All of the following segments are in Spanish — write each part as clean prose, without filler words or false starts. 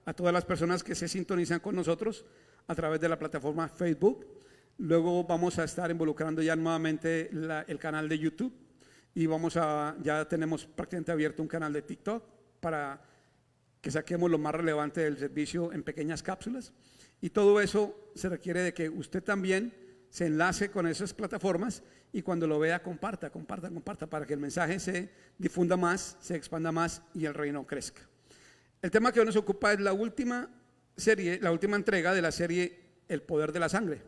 a todas las personas que se sintonizan con nosotros a través de la plataforma Facebook. Luego vamos a estar involucrando ya nuevamente el canal de YouTube y ya tenemos prácticamente abierto un canal de TikTok para que saquemos lo más relevante del servicio en pequeñas cápsulas. Y todo eso se requiere de que usted también se enlace con esas plataformas y cuando lo vea comparta para que el mensaje se difunda más, se expanda más y el reino crezca. El tema que hoy nos ocupa es la última entrega de la serie El poder de la sangre,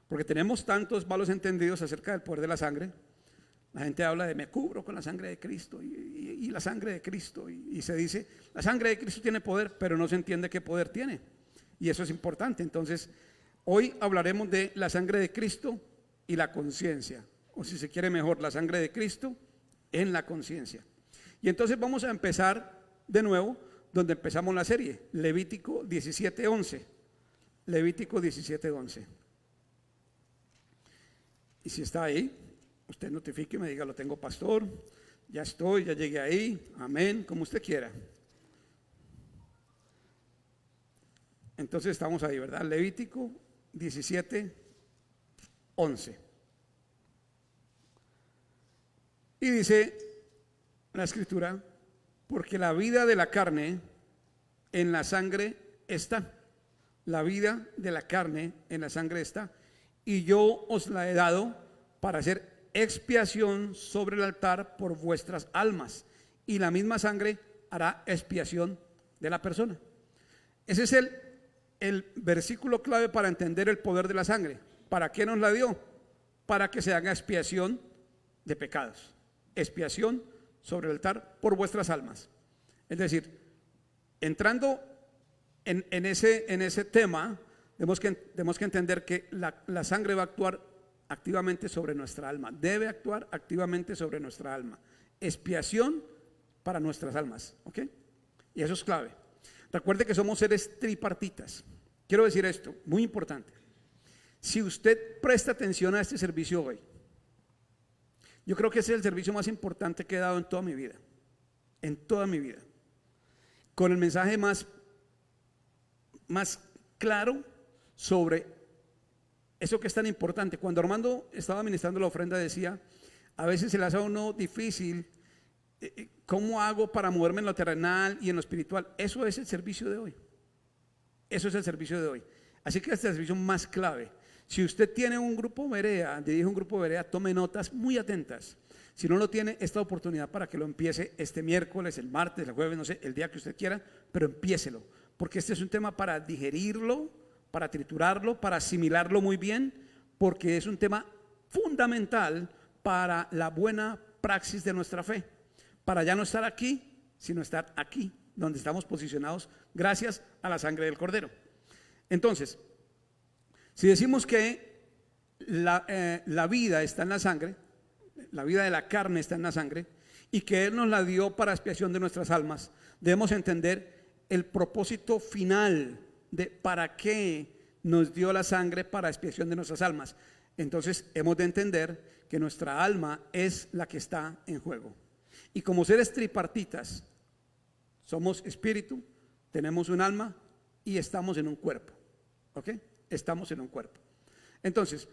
porque tenemos tantos malos entendidos acerca del poder de la sangre. La gente habla de me cubro con la sangre de Cristo y la sangre de Cristo y se dice la sangre de Cristo tiene poder, pero no se entiende qué poder tiene, y eso es importante. Entonces hoy hablaremos de la sangre de Cristo y la conciencia, o si se quiere mejor, la sangre de Cristo en la conciencia. Y entonces vamos a empezar de nuevo donde empezamos la serie, Levítico 17:11. Levítico 17:11. Y si está ahí, usted notifique y me diga, lo tengo, pastor, ya estoy, ya llegué ahí, amén, como usted quiera. Entonces estamos ahí, ¿verdad? Levítico 17:11. Y dice la escritura, porque la vida de la carne en la sangre está. La vida de la carne en la sangre está. Y yo os la he dado para hacer expiación sobre el altar por vuestras almas. Y la misma sangre hará expiación de la persona. Ese es el versículo clave para entender el poder de la sangre. ¿Para qué nos la dio? Para que se haga expiación de pecados. Expiación sobre el altar por vuestras almas. Es decir, entrando en ese tema, tenemos que entender que la sangre va a actuar activamente sobre nuestra alma. Debe actuar activamente sobre nuestra alma. Expiación para nuestras almas, ¿ok? Y eso es clave. Recuerde que somos seres tripartitas. Quiero decir esto, muy importante. Si usted presta atención a este servicio hoy, yo creo que ese es el servicio más importante que he dado en toda mi vida. En toda mi vida. Con el mensaje más claro sobre eso que es tan importante. Cuando Armando estaba ministrando la ofrenda decía, a veces se le hace a uno difícil, ¿cómo hago para moverme en lo terrenal y en lo espiritual? Eso es el servicio de hoy. Eso es el servicio de hoy. Así que este es el servicio más clave. Si usted tiene un grupo Berea, dirige un grupo Berea, tome notas muy atentas. Si no lo tiene, esta oportunidad para que lo empiece este miércoles, el martes, el jueves, no sé, el día que usted quiera, pero empiécelo, porque este es un tema para digerirlo, para triturarlo, para asimilarlo muy bien, porque es un tema fundamental para la buena praxis de nuestra fe, para ya no estar aquí, sino estar aquí, donde estamos posicionados gracias a la sangre del Cordero. Entonces, si decimos que la vida está en la sangre, la vida de la carne está en la sangre, y que Él nos la dio para expiación de nuestras almas, debemos entender el propósito final de para qué nos dio la sangre para expiación de nuestras almas. Entonces hemos de entender que nuestra alma es la que está en juego. Y como seres tripartitas, somos espíritu, tenemos un alma y estamos en un cuerpo. ¿Ok? Estamos en un cuerpo. Entonces,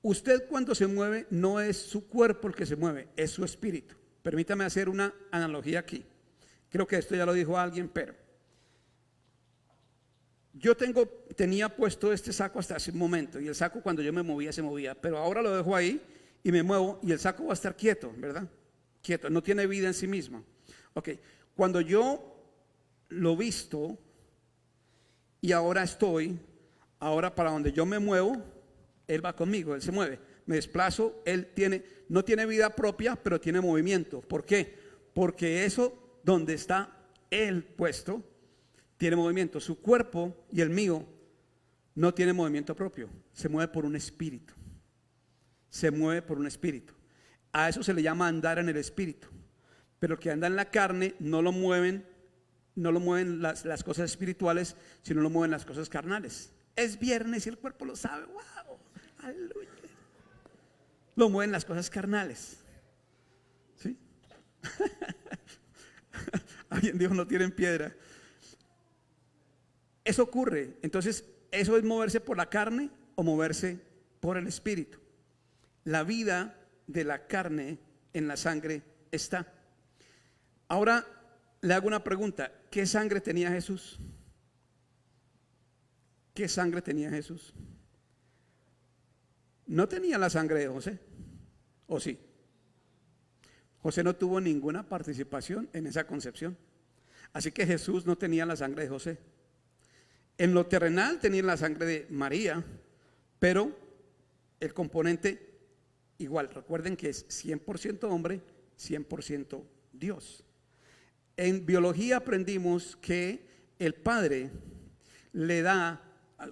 usted cuando se mueve no es su cuerpo el que se mueve, es su espíritu. Permítame hacer una analogía aquí. Creo que esto ya lo dijo alguien, pero yo tenía puesto este saco hasta hace un momento, y el saco cuando yo me movía se movía, pero ahora lo dejo ahí y me muevo y el saco va a estar quieto, ¿verdad? Quieto, no tiene vida en sí mismo. Ok, cuando yo lo visto y ahora para donde yo me muevo, Él va conmigo, Él se mueve, me desplazo, Él no tiene vida propia, pero tiene movimiento. ¿Por qué? Porque eso donde está Él puesto tiene movimiento. Su cuerpo y el mío no tiene movimiento propio, se mueve por un espíritu. Se mueve por un espíritu. A eso se le llama andar en el espíritu. Pero el que anda en la carne no lo mueven las cosas espirituales, sino lo mueven las cosas carnales. Es viernes y el cuerpo lo sabe. ¡Wow! ¡Aleluya! Lo mueven las cosas carnales. ¿Sí? Alguien dijo, no tienen piedra. eso ocurre. Entonces, ¿eso es moverse por la carne o moverse por el espíritu? La vida de la carne en la sangre está. Ahora le hago una pregunta. ¿Qué sangre tenía Jesús? ¿Qué sangre tenía Jesús? No tenía la sangre de José, ¿o sí? José no tuvo ninguna participación en esa concepción. Así que Jesús no tenía la sangre de José. En lo terrenal tenía la sangre de María, pero el componente igual. Recuerden que es 100% hombre, 100% Dios. En biología aprendimos que el padre le da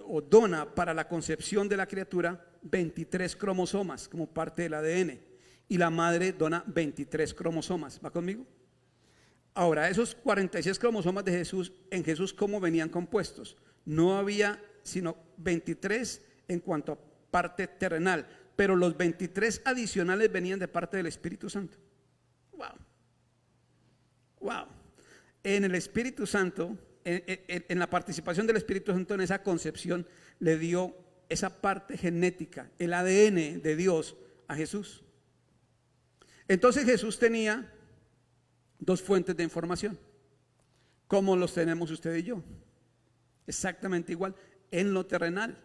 o dona para la concepción de la criatura 23 cromosomas como parte del ADN, y la madre dona 23 cromosomas. ¿Va conmigo? Ahora, esos 46 cromosomas de Jesús, en Jesús, ¿cómo venían compuestos? No había sino 23 en cuanto a parte terrenal, pero los 23 adicionales venían de parte del Espíritu Santo. Wow. En el Espíritu Santo, en la participación del Espíritu Santo en esa concepción, le dio esa parte genética, el ADN de Dios a Jesús. Entonces Jesús tenía dos fuentes de información, como los tenemos usted y yo, exactamente igual, en lo terrenal,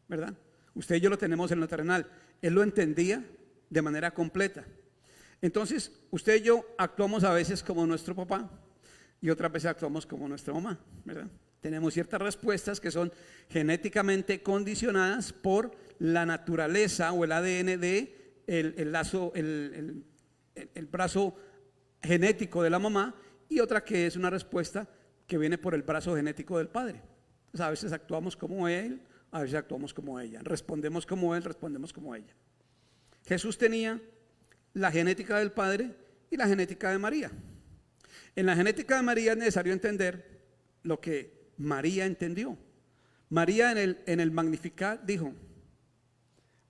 ¿verdad? Usted y yo lo tenemos en lo terrenal. Él lo entendía de manera completa. Entonces, usted y yo actuamos a veces como nuestro papá y otras veces actuamos como nuestra mamá, ¿verdad? Tenemos ciertas respuestas que son genéticamente condicionadas por la naturaleza o el ADN de el brazo genético de la mamá, y otra que es una respuesta que viene por el brazo genético del padre. Entonces, a veces actuamos como él, a veces actuamos como ella, respondemos como él, respondemos como ella. Jesús tenía la genética del padre y la genética de María. En la genética de María es necesario entender lo que María entendió. María en el Magnificat dijo: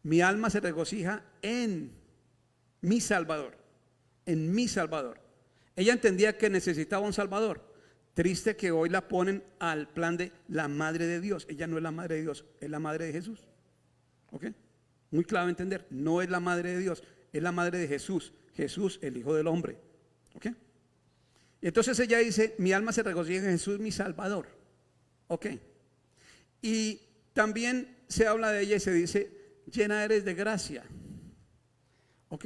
mi alma se regocija en mi Salvador, en mi Salvador. Ella entendía que necesitaba un Salvador. Triste que hoy la ponen al plan de la madre de Dios. Ella no es la madre de Dios, es la madre de Jesús. ¿Ok? Muy clave entender, no es la madre de Dios, es la madre de Jesús. Jesús, el Hijo del Hombre. ¿Ok? Y entonces ella dice: mi alma se regocija en Jesús, mi Salvador. ¿Ok? Y también se habla de ella y se dice: llena eres de gracia. ¿Ok?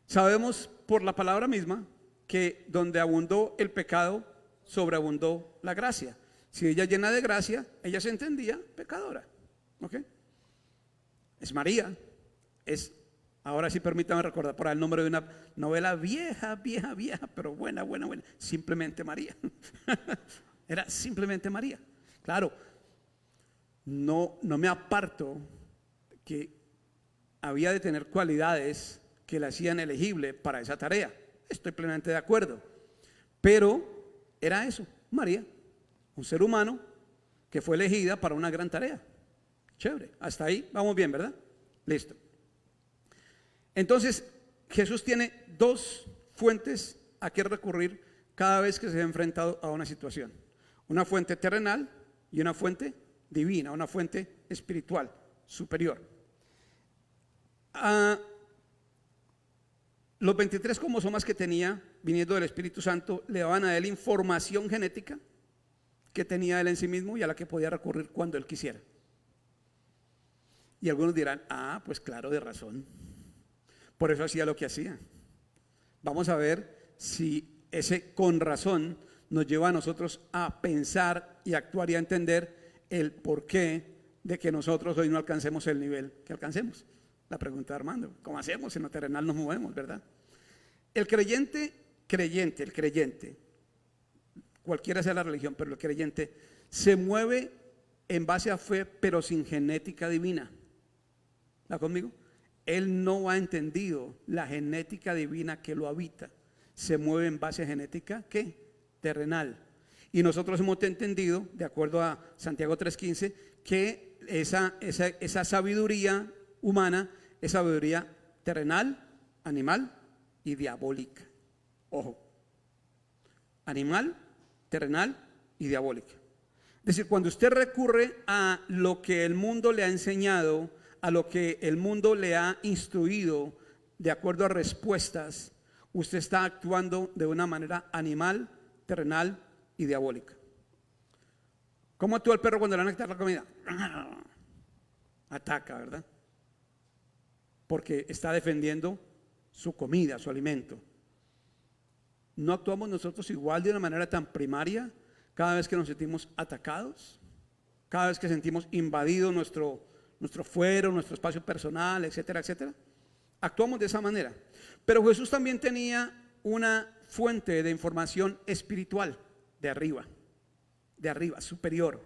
Sabemos por la palabra misma que donde abundó el pecado, sobreabundó la gracia. Si ella llena de gracia, ella se entendía pecadora. ¿Ok? Es María. Ahora sí permítame recordar por el nombre de una novela vieja, pero buena. Simplemente María. Era simplemente María. Claro, no me aparto que había de tener cualidades que la hacían elegible para esa tarea. Estoy plenamente de acuerdo. Pero era eso, María, un ser humano que fue elegida para una gran tarea. Chévere, hasta ahí vamos bien, ¿verdad? Listo. Entonces, Jesús tiene dos fuentes a que recurrir cada vez que se ha enfrentado a una situación: una fuente terrenal y una fuente divina, una fuente espiritual superior. Los 23 cromosomas que tenía viniendo del Espíritu Santo le daban a él información genética que tenía él en sí mismo y a la que podía recurrir cuando él quisiera. Y algunos dirán: pues claro, de razón, por eso hacía lo que hacía. Vamos a ver si ese con razón nos lleva a nosotros a pensar y actuar y a entender el porqué de que nosotros hoy no alcancemos el nivel que alcancemos. La pregunta de Armando: ¿cómo hacemos? En lo terrenal nos movemos, ¿verdad? El creyente, cualquiera sea la religión, pero el creyente se mueve en base a fe, pero sin genética divina. ¿Está conmigo? Él no ha entendido la genética divina que lo habita. Se mueve en base a genética, ¿qué? Terrenal. Y nosotros hemos entendido, de acuerdo a Santiago 3:15, que esa sabiduría humana es sabiduría terrenal, animal y diabólica. Ojo, animal, terrenal y diabólica. Es decir, cuando usted recurre a lo que el mundo le ha enseñado, a lo que el mundo le ha instruido, de acuerdo a respuestas, usted está actuando de una manera animal, terrenal y diabólica. ¿Cómo actúa el perro cuando le van a quitar la comida? Ataca, ¿verdad? Porque está defendiendo su comida, su alimento. ¿No actuamos nosotros igual de una manera tan primaria cada vez que nos sentimos atacados? Cada vez que sentimos invadido nuestro fuero, nuestro espacio personal, etcétera, etcétera. Actuamos de esa manera. Pero Jesús también tenía una fuente de información espiritual de arriba, superior.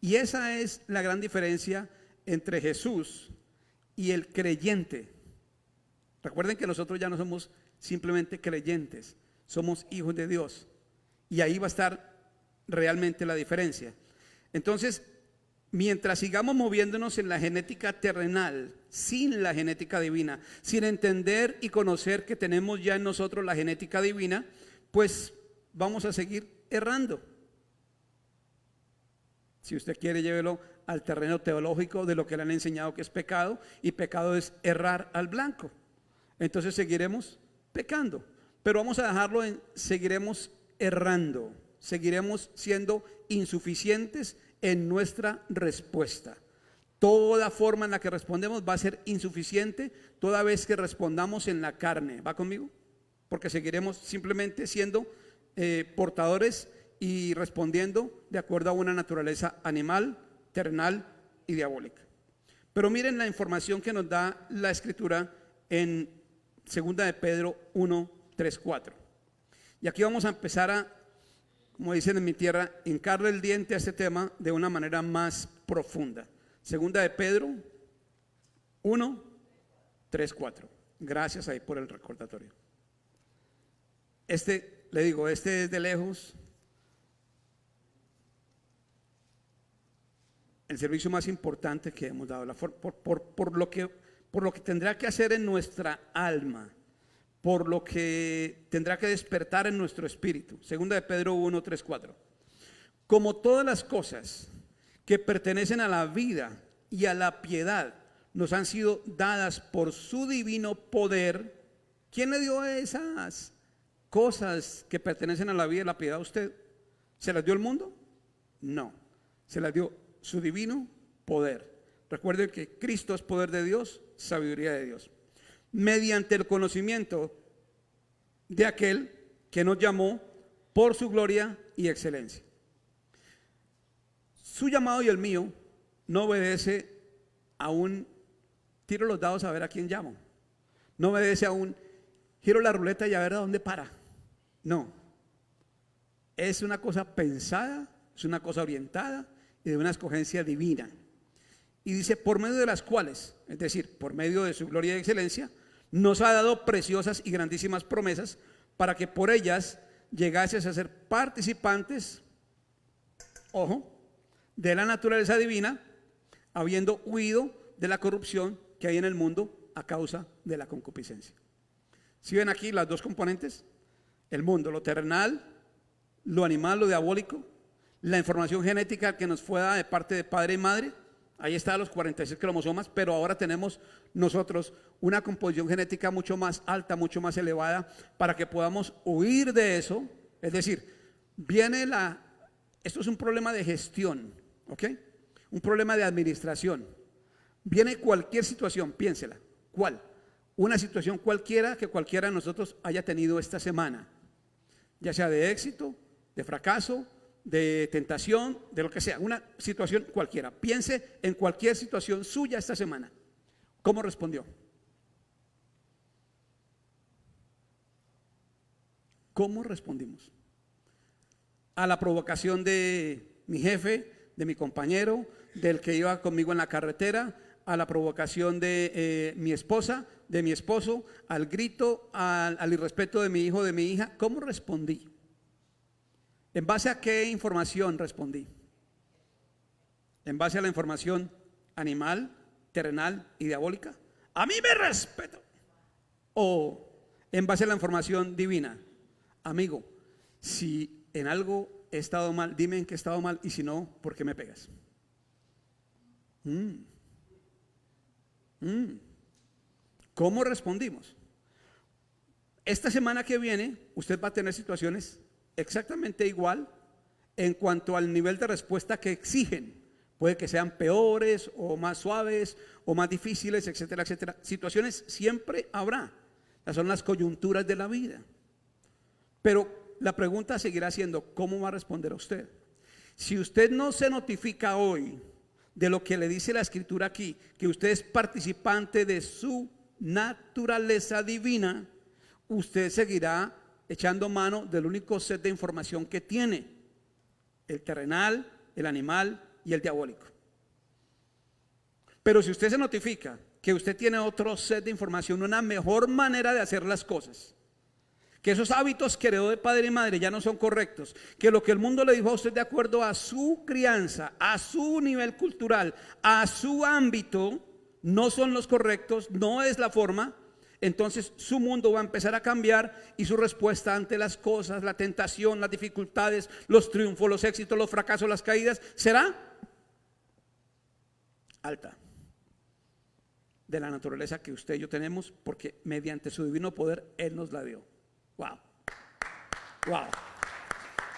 Y esa es la gran diferencia entre Jesús y el creyente. Recuerden que nosotros ya no somos simplemente creyentes, somos hijos de Dios. Y ahí va a estar realmente la diferencia. Entonces, mientras sigamos moviéndonos en la genética terrenal, sin la genética divina, sin entender y conocer que tenemos ya en nosotros la genética divina, pues vamos a seguir errando. Si usted quiere, llévelo al terreno teológico de lo que le han enseñado que es pecado, y pecado es errar al blanco. Entonces seguiremos pecando, pero vamos a dejarlo en seguiremos errando, seguiremos siendo insuficientes en nuestra respuesta. Toda forma en la que respondemos va a ser insuficiente toda vez que respondamos en la carne. ¿Va conmigo? Porque seguiremos simplemente siendo portadores y respondiendo de acuerdo a una naturaleza animal, terrenal y diabólica. Pero miren la información que nos da la Escritura en 2 de Pedro 1, 3, 4. Y aquí vamos a empezar a, como dicen en mi tierra, hincarle el diente a este tema de una manera más profunda. 2 de Pedro 1, 3, 4. Gracias ahí por el recordatorio. Le digo, este es de lejos el servicio más importante que hemos dado, por lo que tendrá que hacer en nuestra alma, por lo que tendrá que despertar en nuestro espíritu. 2 de Pedro 1, 3, 4. Como todas las cosas que pertenecen a la vida y a la piedad nos han sido dadas por su divino poder. ¿Quién le dio esas cosas que pertenecen a la vida y la piedad a usted? ¿Se las dio el mundo? No, se las dio su divino poder. Recuerden que Cristo es poder de Dios, sabiduría de Dios, mediante el conocimiento de aquel que nos llamó por su gloria y excelencia. Su llamado y el mío no obedece a un tiro los dados a ver a quién llamo, no obedece a un giro la ruleta y a ver a dónde para. No, es una cosa pensada, es una cosa orientada y de una escogencia divina. Y dice, por medio de las cuales, es decir, por medio de su gloria y excelencia, nos ha dado preciosas y grandísimas promesas, para que por ellas llegases a ser participantes, ojo, de la naturaleza divina, habiendo huido de la corrupción que hay en el mundo a causa de la concupiscencia. ¿Sí ven aquí las dos componentes? El mundo, lo terrenal, lo animal, lo diabólico, la información genética que nos fue dada de parte de padre y madre. Ahí está los 46 cromosomas, pero ahora tenemos nosotros una composición genética mucho más alta, mucho más elevada, para que podamos huir de eso. Es decir, esto es un problema de gestión, ¿ok? Un problema de administración. Viene cualquier situación, piénsela. ¿Cuál? Una situación cualquiera que cualquiera de nosotros haya tenido esta semana, ya sea de éxito, de fracaso, de tentación, de lo que sea, una situación cualquiera. Piense en cualquier situación suya esta semana. ¿Cómo respondió? ¿Cómo respondimos? A la provocación de mi jefe, de mi compañero, del que iba conmigo en la carretera, a la provocación de mi esposa, de mi esposo, al grito, al irrespeto de mi hijo, de mi hija. ¿Cómo respondí? ¿En base a qué información respondí? ¿En base a la información animal, terrenal y diabólica? A mí me respeto. ¿O en base a la información divina? Amigo, si en algo he estado mal, dime en qué he estado mal, y si no, ¿por qué me pegas? ¿Cómo respondimos? Esta semana que viene, usted va a tener situaciones exactamente igual en cuanto al nivel de respuesta que exigen. Puede que sean peores o más suaves o más difíciles, etcétera, etcétera. Situaciones siempre habrá. Esas son las coyunturas de la vida. Pero la pregunta seguirá siendo, ¿cómo va a responder a usted? Si usted no se notifica hoy de lo que le dice la Escritura aquí, que usted es participante de su naturaleza divina, usted seguirá echando mano del único set de información que tiene: el terrenal, el animal y el diabólico. Pero si usted se notifica que usted tiene otro set de información, una mejor manera de hacer las cosas, que esos hábitos que heredó de padre y madre ya no son correctos, que lo que el mundo le dijo a usted de acuerdo a su crianza, a su nivel cultural, a su ámbito, no son los correctos, no es la forma, entonces su mundo va a empezar a cambiar y su respuesta ante las cosas, la tentación, las dificultades, los triunfos, los éxitos, los fracasos, las caídas, será alta, de la naturaleza que usted y yo tenemos, porque mediante su divino poder Él nos la dio. Wow, wow,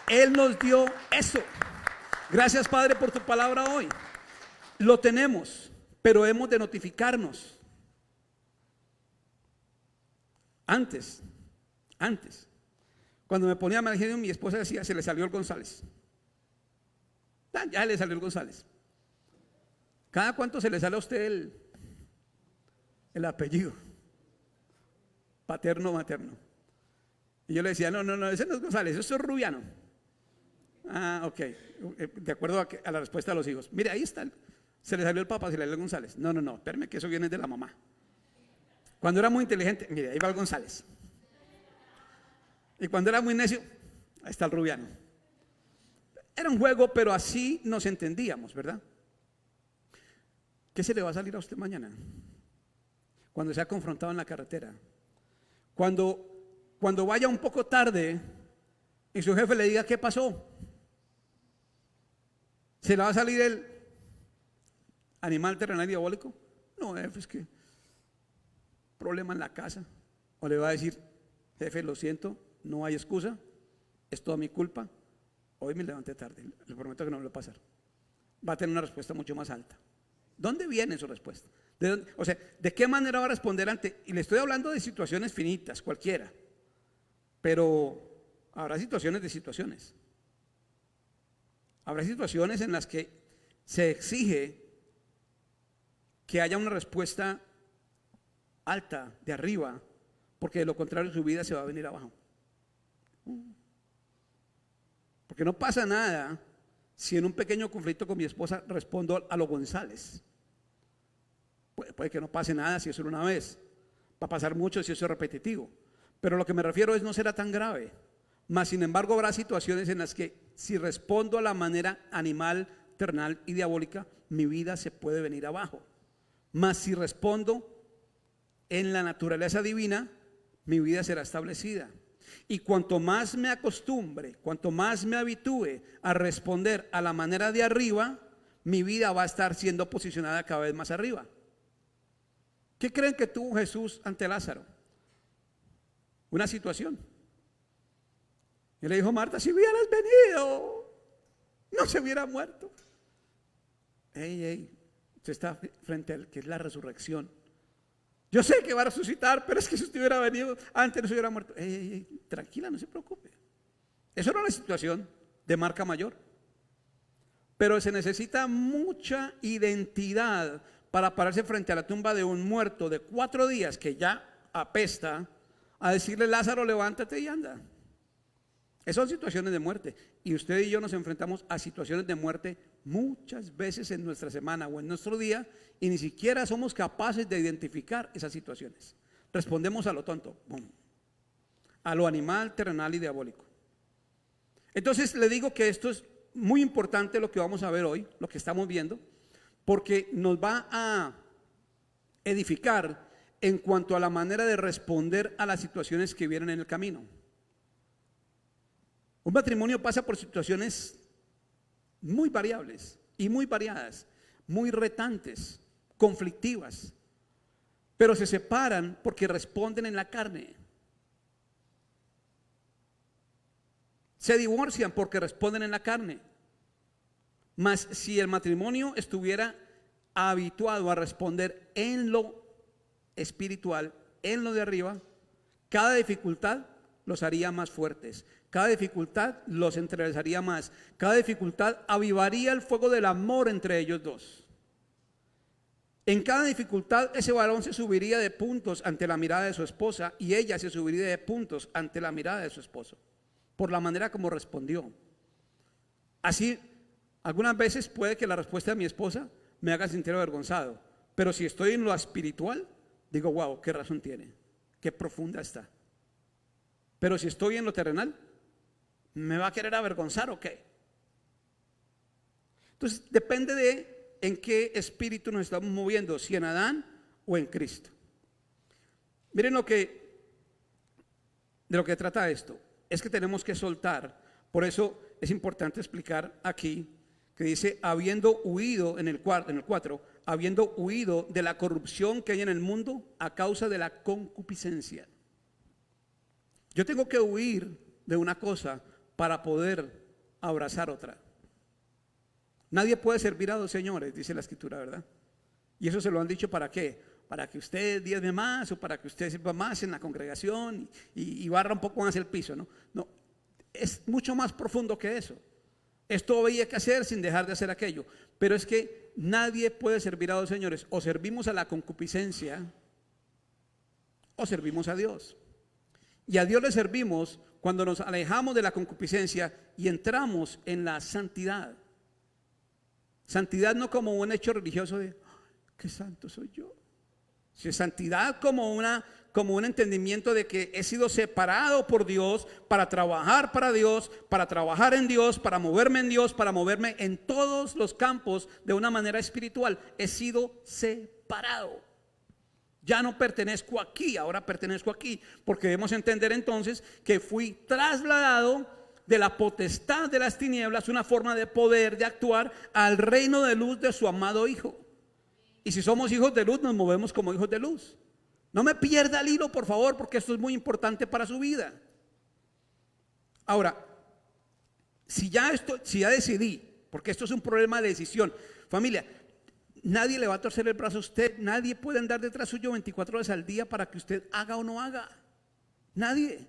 Él nos dio eso. Gracias, Padre, por tu palabra hoy. Lo tenemos, pero hemos de notificarnos. Antes, cuando me ponía mal genio, mi esposa decía: se le salió el González. Ya le salió el González. ¿Cada cuánto se le sale a usted el apellido? Paterno, materno. Y yo le decía: no, ese no es González, eso es Rubiano. Ah, ok, de acuerdo a la respuesta de los hijos. Mire, ahí está, se le salió el papá, se le salió el González. No, espérame, que eso viene de la mamá. Cuando era muy inteligente, mire, ahí va el González. Y cuando era muy necio, ahí está el Rubiano. Era un juego, pero así nos entendíamos, ¿verdad? ¿Qué se le va a salir a usted mañana? Cuando sea confrontado en la carretera, cuando vaya un poco tarde y su jefe le diga: ¿qué pasó? ¿Se le va a salir el animal terrenal diabólico? No, jefe, es que problema en la casa. O le va a decir: jefe, lo siento, no hay excusa, es toda mi culpa, hoy me levanté tarde, le prometo que no me lo va a pasar. Va a tener una respuesta mucho más alta. ¿Dónde viene su respuesta? O sea, ¿de qué manera va a responder ante? Y le estoy hablando de situaciones finitas, cualquiera, pero habrá situaciones de situaciones. Habrá situaciones en las que se exige que haya una respuesta alta, de arriba, porque de lo contrario su vida se va a venir abajo. Porque no pasa nada si en un pequeño conflicto con mi esposa respondo a lo González. Puede que no pase nada si eso era una vez, va a pasar mucho si eso es repetitivo, pero lo que me refiero es: no será tan grave. Mas sin embargo habrá situaciones en las que si respondo a la manera animal, terrenal y diabólica, mi vida se puede venir abajo. Mas si respondo en la naturaleza divina, mi vida será establecida. Y cuanto más me acostumbre, cuanto más me habitúe a responder a la manera de arriba, mi vida va a estar siendo posicionada cada vez más arriba. ¿Qué creen que tuvo Jesús ante Lázaro? Una situación. Y le dijo: Marta, si hubieras venido, no se hubiera muerto. Usted está frente al que es la resurrección. Yo sé que va a resucitar, pero es que si usted hubiera venido antes no se hubiera muerto. Tranquila, no se preocupe. Eso era una situación de marca mayor. Pero se necesita mucha identidad para pararse frente a la tumba de un muerto de 4 días que ya apesta, a decirle: Lázaro, levántate y anda. Esas son situaciones de muerte. Y usted y yo nos enfrentamos a situaciones de muerte muchas veces en nuestra semana o en nuestro día, y ni siquiera somos capaces de identificar esas situaciones. Respondemos a lo tonto, a lo animal, terrenal y diabólico. Entonces le digo que esto es muy importante, lo que vamos a ver hoy, lo que estamos viendo, porque nos va a edificar en cuanto a la manera de responder a las situaciones que vienen en el camino. Un matrimonio pasa por situaciones muy variables y muy variadas, muy retantes, conflictivas, pero se separan porque responden en la carne. Se divorcian porque responden en la carne. Mas si el matrimonio estuviera habituado a responder en lo espiritual, en lo de arriba, cada dificultad los haría más fuertes. Cada dificultad los entrelazaría más. Cada dificultad avivaría el fuego del amor entre ellos dos. En cada dificultad ese varón se subiría de puntos ante la mirada de su esposa y ella se subiría de puntos ante la mirada de su esposo, por la manera como respondió. Así, algunas veces puede que la respuesta de mi esposa me haga sentir avergonzado, pero si estoy en lo espiritual, digo, wow, qué razón tiene, qué profunda está. Pero si estoy en lo terrenal, ¿me va a querer avergonzar o qué? Entonces depende de en qué espíritu nos estamos moviendo, si en Adán o en Cristo. Miren de lo que trata esto, es que tenemos que soltar. Por eso es importante explicar aquí que dice, habiendo huido en el 4, habiendo huido de la corrupción que hay en el mundo a causa de la concupiscencia. Yo tengo que huir de una cosa para poder abrazar otra. Nadie puede servir a dos señores, dice la escritura, ¿verdad? Y eso se lo han dicho ¿para qué? Para que usted diezme más o para que usted sirva más en la congregación y barra un poco más el piso, ¿no? No, es mucho más profundo que eso. Esto había que hacer sin dejar de hacer aquello. Pero es que nadie puede servir a dos señores. O servimos a la concupiscencia o servimos a Dios. Y a Dios le servimos cuando nos alejamos de la concupiscencia y entramos en la santidad. Santidad no como un hecho religioso de qué santo soy yo. Si santidad como un entendimiento de que he sido separado por Dios para trabajar para Dios, para trabajar en Dios, para moverme en Dios, para moverme en todos los campos de una manera espiritual. He sido separado. Ya no pertenezco aquí, ahora pertenezco aquí, porque debemos entender entonces que fui trasladado de la potestad de las tinieblas, una forma de poder, de actuar, al reino de luz de su amado Hijo. Y si somos hijos de luz, nos movemos como hijos de luz. No me pierda el hilo, por favor, porque esto es muy importante para su vida. Ahora, si ya decidí, porque esto es un problema de decisión, familia, nadie le va a torcer el brazo a usted, nadie puede andar detrás suyo 24 horas al día para que usted haga o no haga. Nadie.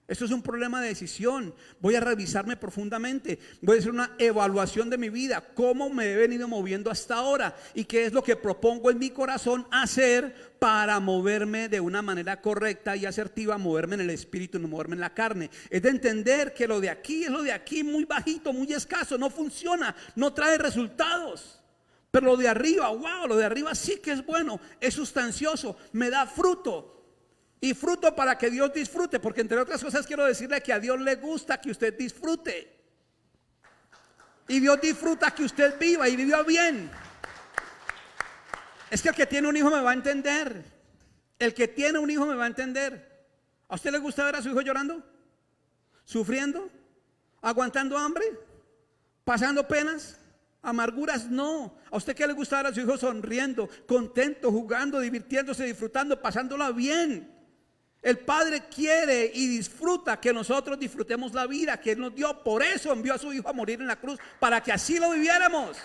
Esto es un problema de decisión. Voy a revisarme profundamente. Voy a hacer una evaluación de mi vida. Cómo me he venido moviendo hasta ahora. Y qué es lo que propongo en mi corazón hacer para moverme de una manera correcta y asertiva. Moverme en el espíritu, no moverme en la carne. Es de entender que lo de aquí es lo de aquí, muy bajito, muy escaso. No funciona, no trae resultados. Pero lo de arriba, wow, lo de arriba sí que es bueno. Es sustancioso, me da fruto. Y fruto para que Dios disfrute, porque entre otras cosas quiero decirle que a Dios le gusta que usted disfrute. Y Dios disfruta que usted viva y viva bien. Es que el que tiene un hijo me va a entender. El que tiene un hijo me va a entender. ¿A usted le gusta ver a su hijo llorando? ¿Sufriendo? ¿Aguantando hambre? ¿Pasando penas? ¿Amarguras? No. ¿A usted qué le gusta ver a su hijo sonriendo, contento, jugando, divirtiéndose, disfrutando, pasándola bien? El Padre quiere y disfruta que nosotros disfrutemos la vida que Él nos dio. Por eso envió a su Hijo a morir en la cruz, para que así lo viviéramos.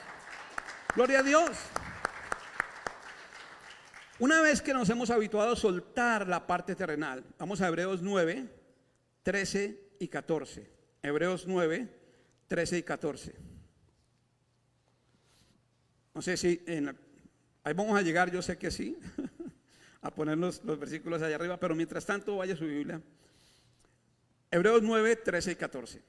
Gloria a Dios. Una vez que nos hemos habituado a soltar la parte terrenal, vamos a Hebreos 9, 13 y 14. Hebreos 9, 13 y 14. No sé si ahí vamos a llegar, yo sé que sí. A poner los versículos allá arriba, pero mientras tanto vaya a su Biblia. Hebreos 9, 13 y 14.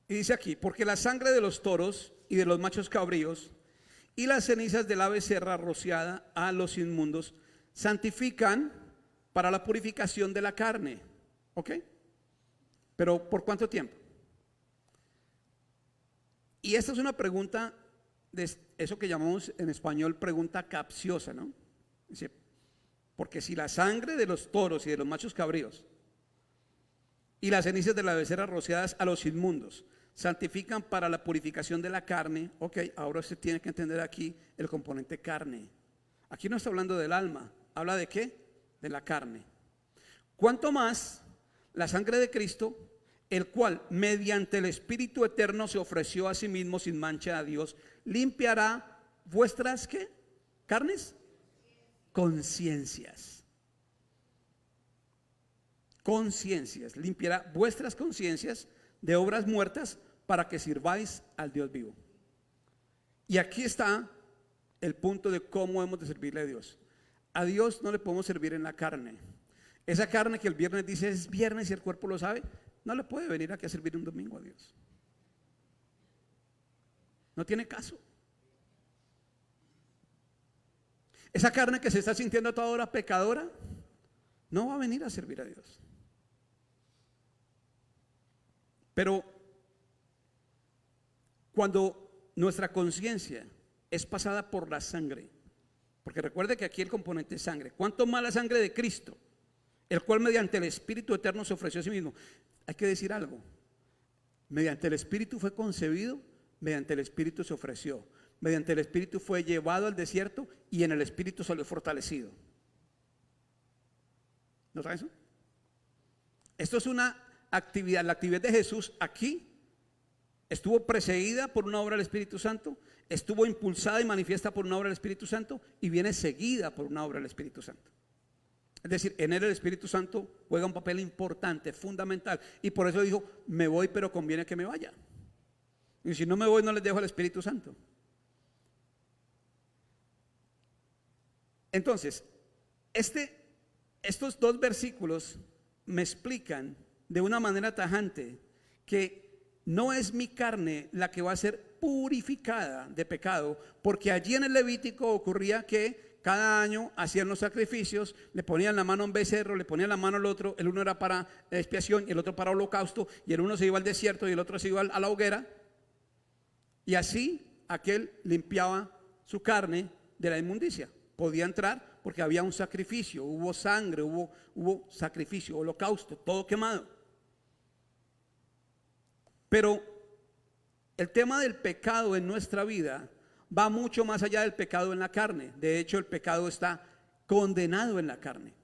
Y dice aquí, porque la sangre de los toros y de los machos cabríos y las cenizas de la becerra rociada a los inmundos santifican para la purificación de la carne. ¿Ok? Pero ¿por cuánto tiempo? Y esta es una pregunta de eso que llamamos en español pregunta capciosa, ¿no? Dice, porque si la sangre de los toros y de los machos cabríos y las cenizas de la becerra rociadas a los inmundos. Santifican para la purificación de la carne. Ok, ahora se tiene que entender aquí el componente carne. Aquí no está hablando del alma, habla de ¿qué? De la carne. Cuanto más la sangre de Cristo, el cual mediante el Espíritu eterno se ofreció a sí mismo sin mancha a Dios, limpiará vuestras ¿qué? ¿Carnes? Conciencias. Conciencias, limpiará vuestras conciencias de obras muertas para que sirváis al Dios vivo. Y aquí está el punto de cómo hemos de servirle a Dios. A Dios no le podemos servir en la carne. Esa carne que el viernes dice es viernes y el cuerpo lo sabe, no le puede venir aquí a servir un domingo a Dios. No tiene caso. Esa carne que se está sintiendo a toda hora pecadora, no va a venir a servir a Dios. Pero cuando nuestra conciencia es pasada por la sangre, porque recuerde que aquí el componente es sangre, ¿cuánto más la sangre de Cristo, el cual mediante el Espíritu eterno se ofreció a sí mismo? Hay que decir algo, mediante el Espíritu fue concebido, mediante el Espíritu se ofreció, mediante el Espíritu fue llevado al desierto y en el Espíritu salió fortalecido. ¿No saben eso? Esto es una actividad, la actividad de Jesús aquí estuvo precedida por una obra del Espíritu Santo, estuvo impulsada y manifiesta por una obra del Espíritu Santo y viene seguida por una obra del Espíritu Santo. Es decir, en él el Espíritu Santo juega un papel importante, fundamental, y por eso dijo, me voy pero conviene que me vaya. Y si no me voy no les dejo al Espíritu Santo. Entonces, estos dos versículos me explican de una manera tajante que no es mi carne la que va a ser purificada de pecado, porque allí en el Levítico ocurría que cada año hacían los sacrificios, le ponían la mano a un becerro, le ponían la mano al otro, el uno era para expiación y el otro para holocausto, y el uno se iba al desierto y el otro se iba a la hoguera, y así aquel limpiaba su carne de la inmundicia. Podía entrar porque había un sacrificio, hubo sangre, hubo sacrificio, holocausto, todo quemado. Pero el tema del pecado en nuestra vida va mucho más allá del pecado en la carne. De hecho, el pecado está condenado en la carne.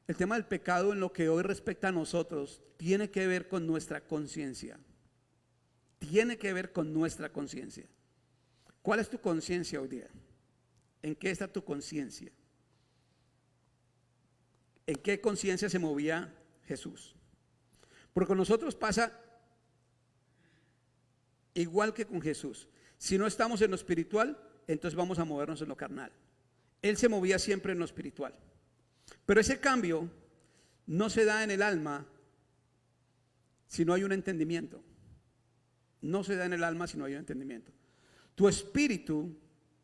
El tema del pecado en lo que hoy respecta a nosotros tiene que ver con nuestra conciencia. Tiene que ver con nuestra conciencia. ¿Cuál es tu conciencia hoy día? ¿En qué está tu conciencia? ¿En qué conciencia se movía Jesús? Porque con nosotros pasa igual que con Jesús. Si no estamos en lo espiritual, entonces vamos a movernos en lo carnal. Él se movía siempre en lo espiritual. Pero ese cambio no se da en el alma si no hay un entendimiento. No se da en el alma si no hay un entendimiento. Tu espíritu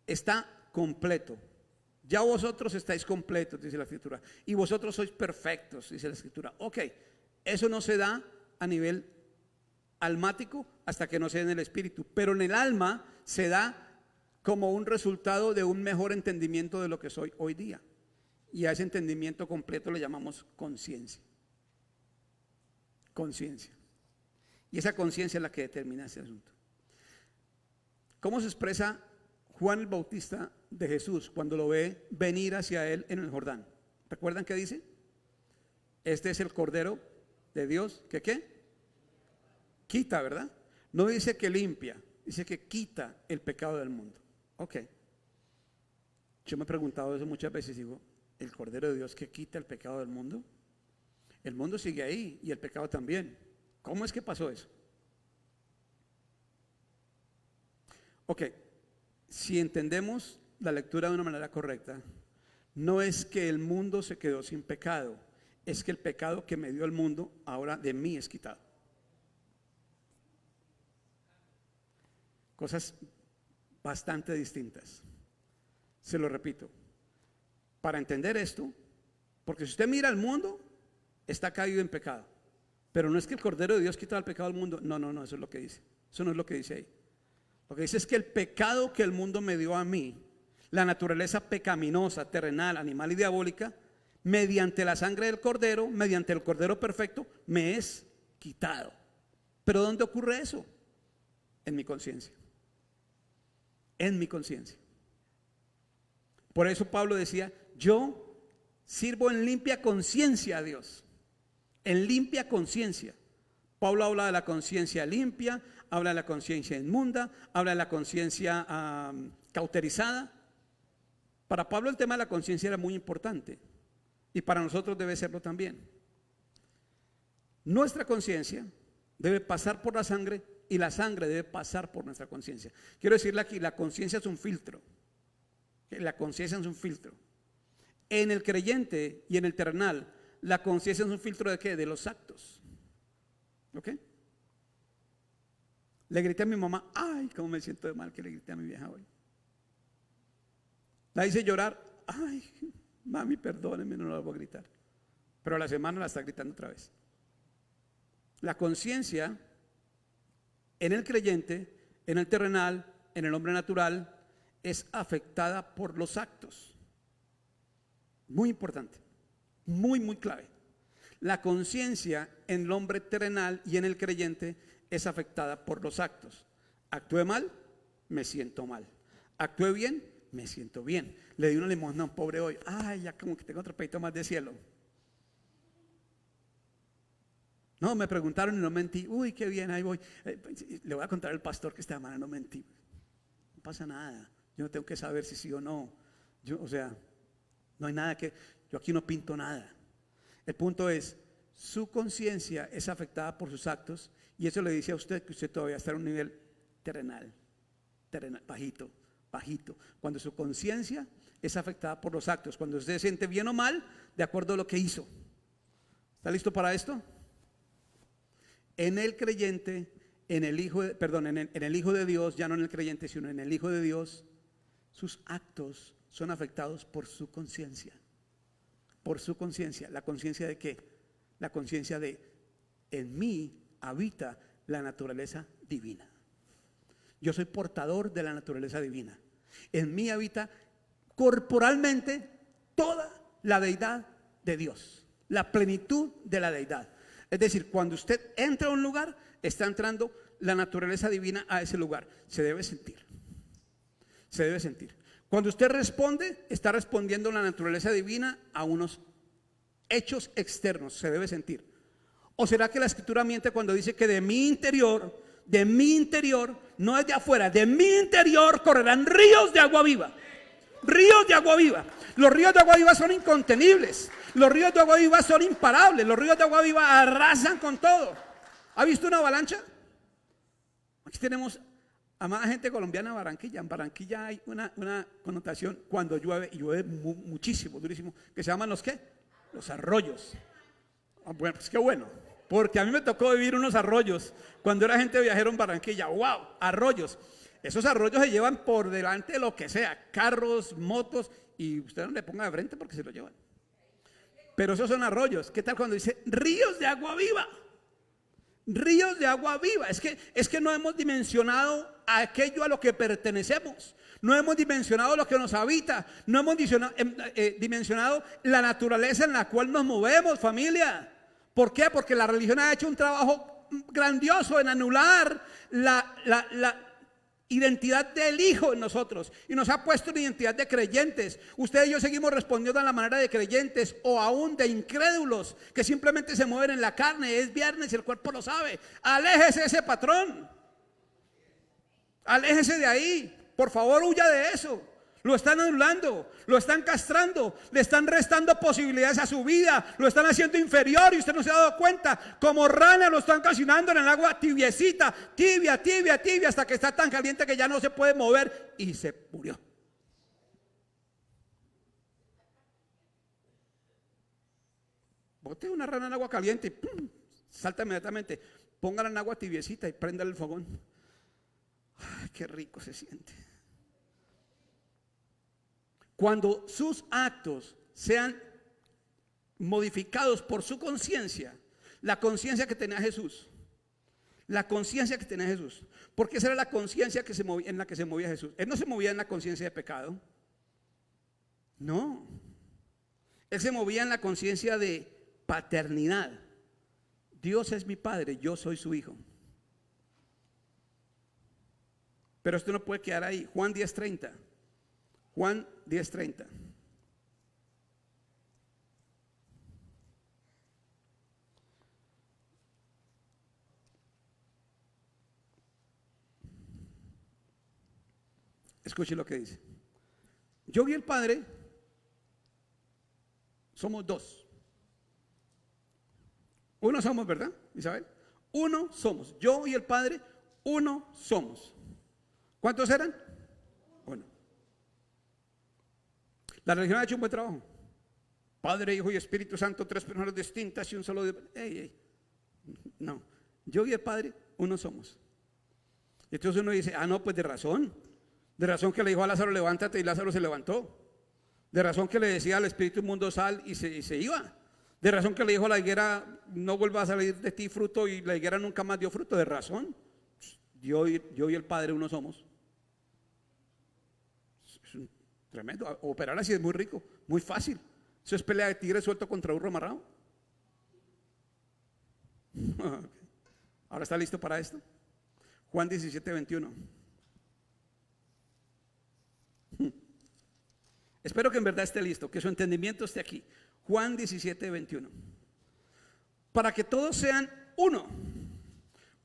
está completo. Ya vosotros estáis completos, dice la Escritura. Y vosotros sois perfectos, dice la Escritura. Ok, eso no se da a nivel almático hasta que no se dé en el espíritu, pero en el alma se da como un resultado de un mejor entendimiento de lo que soy hoy día, y a ese entendimiento completo le llamamos conciencia. Conciencia, y esa conciencia es la que determina ese asunto. ¿Cómo se expresa Juan el Bautista de Jesús cuando lo ve venir hacia él en el Jordán? ¿Recuerdan qué dice? Este es el Cordero de Dios que ¿qué? Quita, ¿verdad? No dice que limpia, dice que quita el pecado del mundo. Ok. Yo me he preguntado eso muchas veces, digo, ¿el Cordero de Dios que quita el pecado del mundo? El mundo sigue ahí y el pecado también. ¿Cómo es que pasó eso? Ok, si entendemos la lectura de una manera correcta, no es que el mundo se quedó sin pecado, es que el pecado que me dio el mundo ahora de mí es quitado. Cosas bastante distintas. Se lo repito. Para entender esto, porque si usted mira al mundo, está caído en pecado. Pero no es que el Cordero de Dios quita el pecado del mundo. No, eso es lo que dice. Eso no es lo que dice ahí. Lo que dice es que el pecado que el mundo me dio a mí, la naturaleza pecaminosa, terrenal, animal y diabólica, mediante la sangre del Cordero, mediante el Cordero perfecto, me es quitado. ¿Pero dónde ocurre eso? En mi conciencia. En mi conciencia. Por eso Pablo decía, yo sirvo en limpia conciencia a Dios. En limpia conciencia. Pablo habla de la conciencia limpia, habla de la conciencia inmunda, habla de la conciencia cauterizada. Para Pablo el tema de la conciencia era muy importante y para nosotros debe serlo también. Nuestra conciencia debe pasar por la sangre y la sangre debe pasar por nuestra conciencia. Quiero decirle aquí, la conciencia es un filtro. La conciencia es un filtro. En el creyente y en el terrenal, la conciencia es un filtro ¿de qué? De los actos. ¿Ok? Le grité a mi mamá, ay, cómo me siento de mal que le grité a mi vieja hoy. La hice llorar, ay, mami, perdóneme, no la voy a gritar. Pero a la semana la está gritando otra vez. La conciencia en el creyente, en el terrenal, en el hombre natural, es afectada por los actos. Muy importante, muy, muy clave. La conciencia en el hombre terrenal y en el creyente es afectada por los actos. Actúe mal, me siento mal. Actúe bien, me siento bien. Le di una limosna a un pobre hoy, ay, ya como que tengo otro pedito más de cielo. No, me preguntaron y no mentí. Uy, qué bien, ahí voy. Le voy a contar al pastor que esta semana no mentí. No pasa nada. Yo no tengo que saber si sí o no. O sea, no hay nada que... Yo aquí no pinto nada. El punto es, su conciencia es afectada por sus actos y eso le dice a usted que usted todavía está en un nivel terrenal, bajito, bajito. Cuando su conciencia es afectada por los actos, cuando usted se siente bien o mal de acuerdo a lo que hizo. ¿Está listo para esto? En el creyente, en el Hijo de Dios, ya no en el creyente, sino en el Hijo de Dios, sus actos son afectados por su conciencia. Por su conciencia. ¿La conciencia de qué? La conciencia de, en mí habita la naturaleza divina. Yo soy portador de la naturaleza divina. En mí habita corporalmente toda la deidad de Dios, la plenitud de la deidad. Es decir, cuando usted entra a un lugar, está entrando la naturaleza divina a ese lugar. Se debe sentir. Se debe sentir. Cuando usted responde, está respondiendo la naturaleza divina a unos hechos externos. Se debe sentir. ¿O será que la Escritura miente cuando dice que de mi interior, no es de afuera, de mi interior correrán ríos de agua viva? Ríos de agua viva. Los ríos de agua viva son incontenibles. Los ríos de agua viva son imparables. Los ríos de agua viva arrasan con todo. ¿Ha visto una avalancha? Aquí tenemos a más gente colombiana en Barranquilla. En Barranquilla hay una connotación cuando llueve, y llueve muchísimo, durísimo, que se llaman los ¿qué? Los arroyos. Bueno, pues qué bueno, porque a mí me tocó vivir unos arroyos cuando era gente viajero en Barranquilla. ¡Wow! Arroyos. Esos arroyos se llevan por delante de lo que sea, carros, motos, y usted no le ponga de frente porque se lo llevan. Pero esos son arroyos. ¿Qué tal cuando dice ríos de agua viva? Ríos de agua viva. Es que no hemos dimensionado aquello a lo que pertenecemos. No hemos dimensionado lo que nos habita. No hemos dimensionado la naturaleza en la cual nos movemos, familia. ¿Por qué? Porque la religión ha hecho un trabajo grandioso en anular la identidad del Hijo en nosotros y nos ha puesto en identidad de creyentes. Usted y yo seguimos respondiendo de la manera de creyentes o aún de incrédulos que simplemente se mueven en la carne. Es viernes y el cuerpo lo sabe. Aléjese de ese patrón, aléjese de ahí, por favor, huya de eso. Lo están anulando, lo están castrando, le están restando posibilidades a su vida, lo están haciendo inferior y usted no se ha dado cuenta. Como rana lo están cocinando en el agua tibiecita, tibia, hasta que está tan caliente que ya no se puede mover y se murió. Bote una rana en agua caliente y ¡pum!, salta inmediatamente. Póngala en agua tibiecita y préndale el fogón. Ay, qué rico se siente. Cuando sus actos sean modificados por su conciencia, la conciencia que tenía Jesús, porque esa era la conciencia en la que se movía Jesús. Él no se movía en la conciencia de pecado, no, él se movía en la conciencia de paternidad, Dios es mi Padre, yo soy su Hijo. Pero esto no puede quedar ahí. Juan 10:30. Juan 10:30. Escuche lo que dice. Yo y el Padre somos dos. Uno somos, ¿verdad, Isabel? Uno somos. Yo y el Padre, uno somos. ¿Cuántos eran? Uno. La religión ha hecho un buen trabajo. Padre, Hijo y Espíritu Santo, tres personas distintas y un solo Dios. No, yo y el Padre, uno somos. Entonces uno dice, no, pues de razón que le dijo a Lázaro, levántate, y Lázaro se levantó. De razón que le decía al espíritu inmundo, sal, y se iba. De razón que le dijo a la higuera, no vuelva a salir de ti fruto, y la higuera nunca más dio fruto. De razón. Yo y el Padre uno somos. Es tremendo. Operar así es muy rico, muy fácil. Eso es pelea de tigre suelto contra burro amarrado. Ahora está listo para esto. Juan 17:21. Espero que en verdad esté listo, que su entendimiento esté aquí. Juan 17:21. Para que todos sean uno,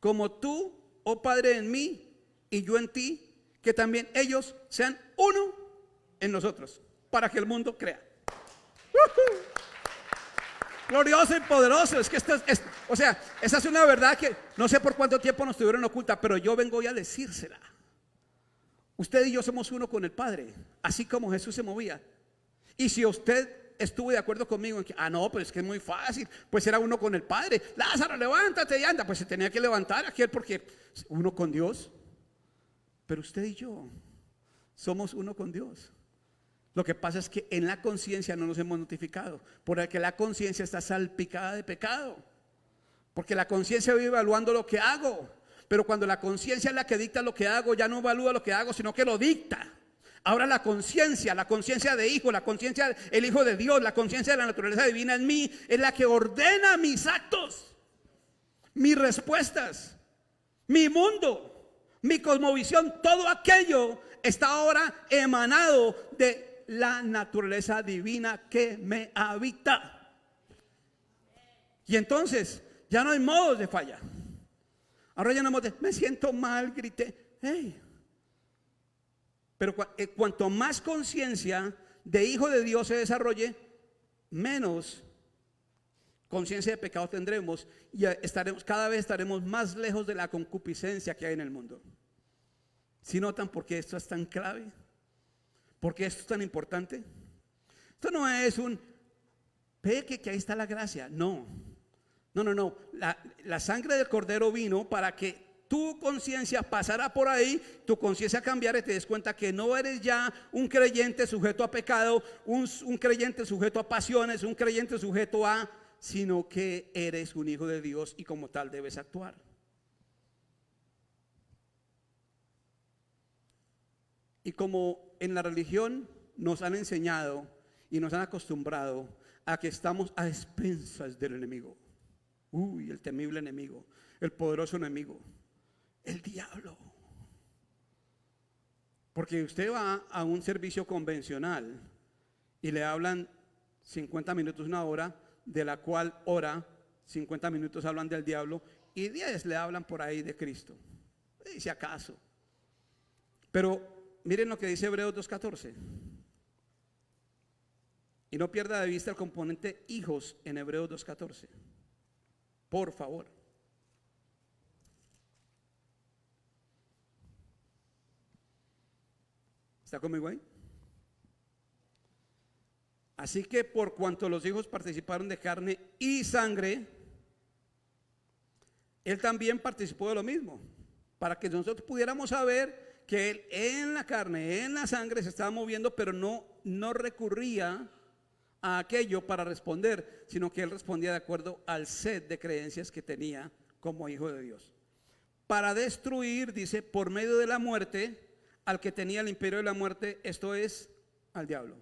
como tú, oh Padre, en mí y yo en ti, que también ellos sean uno en nosotros, para que el mundo crea. Glorioso y poderoso. Es que esa es una verdad que no sé por cuánto tiempo nos tuvieron oculta, pero yo vengo hoy a decírsela. Usted y yo somos uno con el Padre, así como Jesús se movía. Y si usted estuvo de acuerdo conmigo en que, no, pues es que es muy fácil, pues era uno con el Padre. Lázaro, levántate y anda. Pues se tenía que levantar aquel porque uno con Dios. Pero usted y yo somos uno con Dios. Lo que pasa es que en la conciencia no nos hemos notificado, porque la conciencia está salpicada de pecado. Porque la conciencia vive evaluando lo que hago. Pero cuando la conciencia es la que dicta lo que hago, ya no evalúa lo que hago, sino que lo dicta. Ahora la conciencia de hijo, la conciencia del Hijo de Dios, la conciencia de la naturaleza divina en mí, es la que ordena mis actos, mis respuestas, mi mundo, mi cosmovisión. Todo aquello está ahora emanado de la naturaleza divina que me habita. Y entonces ya no hay modos de falla. Ahora ya no me siento mal, grité. Pero cuanto más conciencia de hijo de Dios se desarrolle, menos conciencia de pecado tendremos, y cada vez estaremos más lejos de la concupiscencia que hay en el mundo. ¿Sí notan por qué esto es tan clave? ¿Por qué esto es tan importante? Esto no es un peque que ahí está la gracia. No. La sangre del Cordero vino para que tu conciencia pasara por ahí, tu conciencia cambiara y te des cuenta que no eres ya un creyente sujeto a pecado, un creyente sujeto a pasiones, un creyente sujeto sino que eres un hijo de Dios y como tal debes actuar. Y como en la religión nos han enseñado y nos han acostumbrado a que estamos a expensas del enemigo. El temible enemigo, el poderoso enemigo, el diablo. Porque usted va a un servicio convencional y le hablan 50 minutos, una hora, de la cual hora, 50 minutos hablan del diablo y 10 le hablan por ahí de Cristo. Si acaso. Pero miren lo que dice Hebreos 2:14. Y no pierda de vista el componente hijos en Hebreos 2:14. Por favor. ¿Está conmigo ahí? Así que por cuanto los hijos participaron de carne y sangre, él también participó de lo mismo, para que nosotros pudiéramos saber que él en la carne, en la sangre se estaba moviendo, pero no recurría a aquello para responder, sino que él respondía de acuerdo al set de creencias que tenía como hijo de Dios. Para destruir, dice, por medio de la muerte, al que tenía el imperio de la muerte, esto es, al diablo.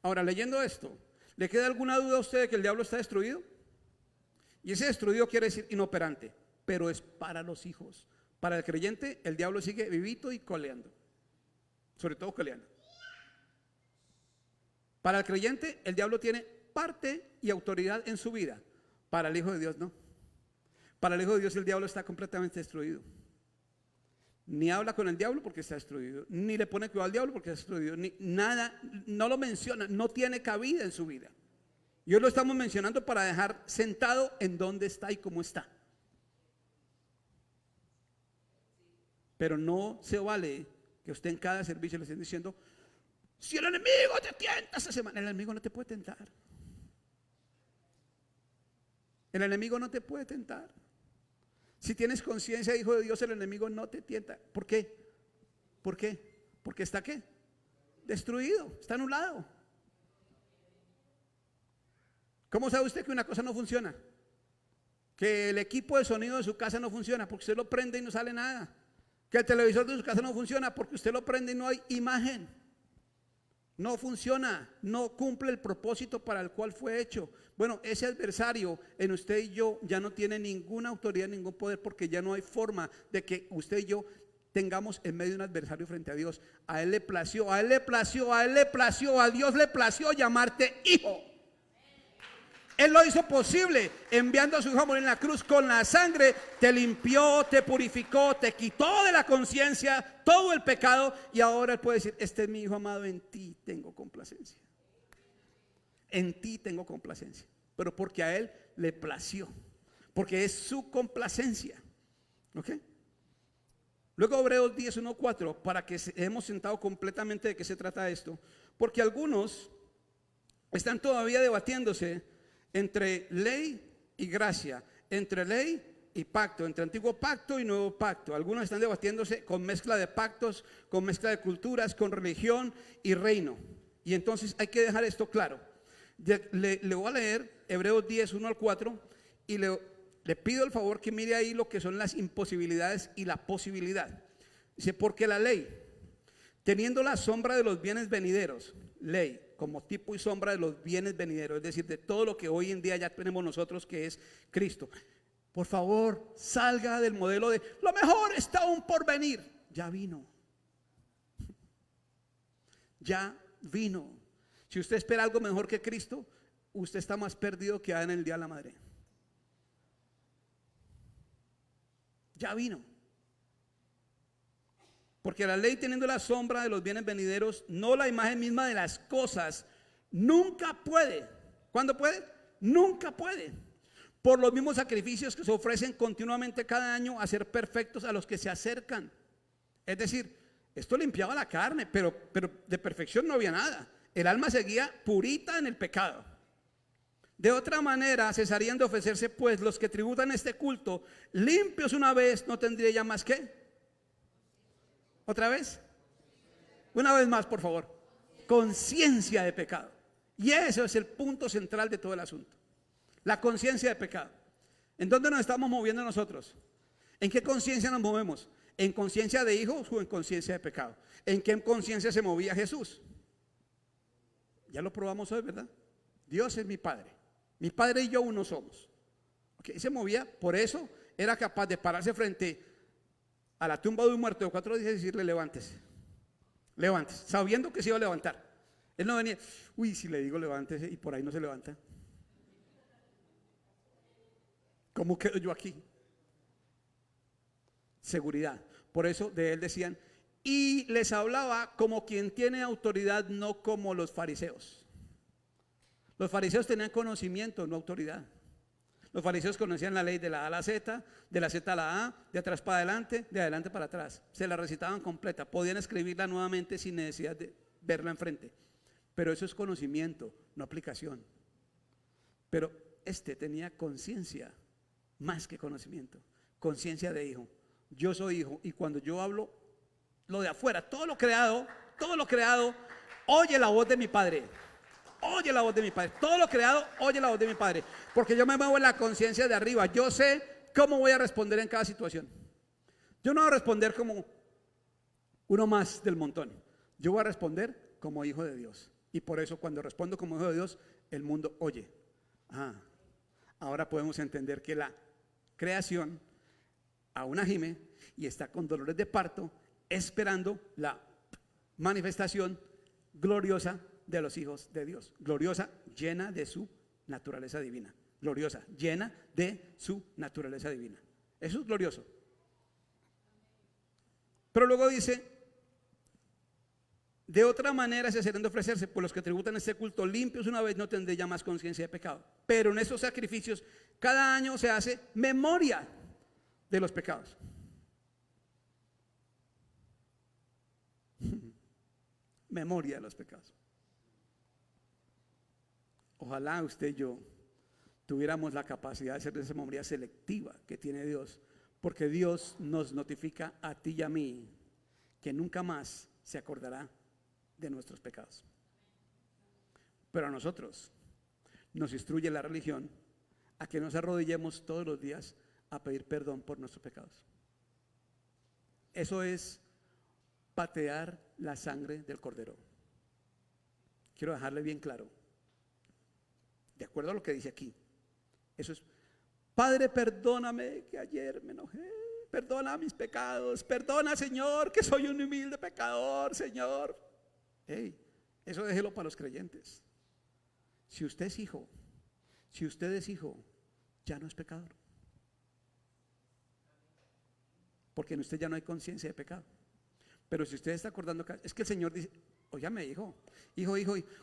Ahora, leyendo esto, ¿le queda alguna duda a usted de que el diablo está destruido? Y ese destruido quiere decir inoperante, pero es para los hijos. Para el creyente, el diablo sigue vivito y coleando, sobre todo coleando. Para el creyente, el diablo tiene parte y autoridad en su vida. Para el hijo de Dios, no. Para el hijo de Dios, el diablo está completamente destruido. Ni habla con el diablo porque está destruido, ni le pone cuidado al diablo porque está destruido, ni nada, no lo menciona, no tiene cabida en su vida. Y hoy lo estamos mencionando para dejar sentado en dónde está y cómo está. Pero no se vale que usted en cada servicio le estén diciendo: si el enemigo te tienta esta semana. El enemigo no te puede tentar. El enemigo no te puede tentar. Si tienes conciencia, hijo de Dios, el enemigo no te tienta. ¿Por qué? ¿Por qué? Porque está ¿qué? Destruido, está anulado. ¿Cómo sabe usted que una cosa no funciona? Que el equipo de sonido de su casa no funciona porque usted lo prende y no sale nada. Que el televisor de su casa no funciona porque usted lo prende y no hay imagen. No funciona, no cumple el propósito para el cual fue hecho. Bueno, ese adversario en usted y yo ya no tiene ninguna autoridad, ningún poder, porque ya no hay forma de que usted y yo tengamos en medio un adversario frente a Dios. A él le plació, a él le plació, a él le plació, a Dios le plació llamarte hijo. Él lo hizo posible enviando a su hijo a morir en la cruz. Con la sangre te limpió, te purificó, te quitó de la conciencia todo el pecado. Y ahora él puede decir: este es mi hijo amado, en ti tengo complacencia. En ti tengo complacencia. Pero porque a él le plació, porque es su complacencia. ¿Ok? Luego Hebreos 10, 1, 4, para que hemos sentado completamente de qué se trata esto. Porque algunos están todavía debatiéndose entre ley y gracia, entre ley y pacto, entre antiguo pacto y nuevo pacto. Algunos están debatiéndose con mezcla de pactos, con mezcla de culturas, con religión y reino. Y entonces hay que dejar esto claro. Le voy a leer Hebreos 10, 1 al 4 y le pido el favor que mire ahí lo que son las imposibilidades y la posibilidad. Dice: porque la ley, teniendo la sombra de los bienes venideros, ley como tipo y sombra de los bienes venideros, es decir, de todo lo que hoy en día ya tenemos nosotros, que es Cristo. Por favor, salga del modelo de lo mejor está aún por venir. Ya vino. Ya vino. Si usted espera algo mejor que Cristo, usted está más perdido que en el día de la madre. Ya vino. Porque la ley, teniendo la sombra de los bienes venideros, no la imagen misma de las cosas, nunca puede. ¿Cuándo puede? Nunca puede. Por los mismos sacrificios que se ofrecen continuamente cada año, hacer perfectos a los que se acercan. Es decir, esto limpiaba la carne, pero de perfección no había nada. El alma seguía purita en el pecado. De otra manera, cesarían de ofrecerse, pues los que tributan este culto, limpios una vez, no tendría ya más que. ¿Otra vez? Una vez más, por favor. Conciencia de pecado. Y eso es el punto central de todo el asunto. La conciencia de pecado. ¿En dónde nos estamos moviendo nosotros? ¿En qué conciencia nos movemos? ¿En conciencia de hijos o en conciencia de pecado? ¿En qué conciencia se movía Jesús? Ya lo probamos hoy, ¿verdad? Dios es mi Padre. Mi Padre y yo uno somos. Okay, se movía, por eso era capaz de pararse frente a la tumba de un muerto de 4 días y decirle: levántese, levántese, sabiendo que se iba a levantar. Él no venía: uy, si le digo levántese y por ahí no se levanta, ¿cómo quedo yo aquí? Seguridad. Por eso de él decían: y les hablaba como quien tiene autoridad, no como los fariseos. Los fariseos tenían conocimiento, no autoridad. Los fariseos conocían la ley de la A a la Z, de la Z a la A, de atrás para adelante, de adelante para atrás. Se la recitaban completa, podían escribirla nuevamente sin necesidad de verla enfrente. Pero eso es conocimiento, no aplicación. Pero este tenía conciencia más que conocimiento, conciencia de hijo. Yo soy hijo, y cuando yo hablo lo de afuera, todo lo creado, oye la voz de mi Padre. Oye la voz de mi Padre. Todo lo creado oye la voz de mi Padre. Porque yo me muevo en la conciencia de arriba. Yo sé cómo voy a responder en cada situación. Yo no voy a responder como uno más del montón. Yo voy a responder como hijo de Dios. Y por eso cuando respondo como hijo de Dios, el mundo oye. ahora podemos entender que la creación aún gime y está con dolores de parto, esperando la manifestación gloriosa de los hijos de Dios. Gloriosa, llena de su naturaleza divina. Gloriosa, llena de su naturaleza divina. Eso es glorioso. Pero luego dice: de otra manera se serán de ofrecerse por los que tributan este culto limpios una vez, no tendré ya más conciencia de pecado. Pero en estos sacrificios cada año se hace memoria de los pecados. Memoria de los pecados. Ojalá usted y yo tuviéramos la capacidad de hacer esa memoria selectiva que tiene Dios, porque Dios nos notifica a ti y a mí que nunca más se acordará de nuestros pecados. Pero a nosotros nos instruye la religión a que nos arrodillemos todos los días a pedir perdón por nuestros pecados. Eso es patear la sangre del cordero. Quiero dejarle bien claro, de acuerdo a lo que dice aquí. Eso es: Padre, perdóname que ayer me enojé, perdona mis pecados, perdona, Señor, que soy un humilde pecador, Señor. Hey, eso déjelo para los creyentes. Si usted es hijo, ya no es pecador, porque en usted ya no hay conciencia de pecado. Pero si usted está acordando, es que el Señor dice: óyame, hijo,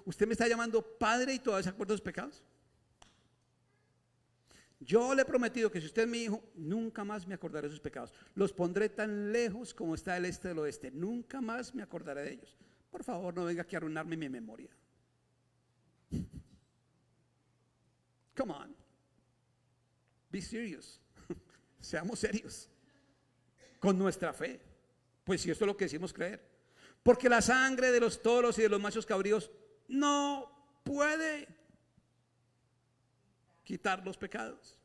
usted me está llamando padre y todavía se acuerda de sus pecados. Yo le he prometido que si usted es mi hijo, nunca más me acordaré de sus pecados. Los pondré tan lejos como está el este del oeste. Nunca más me acordaré de ellos. Por favor, no venga aquí a arruinarme mi memoria. Come on. Be serious. Seamos serios con nuestra fe. Pues si esto es lo que decimos creer. Porque la sangre de los toros y de los machos cabríos no puede quitar los pecados.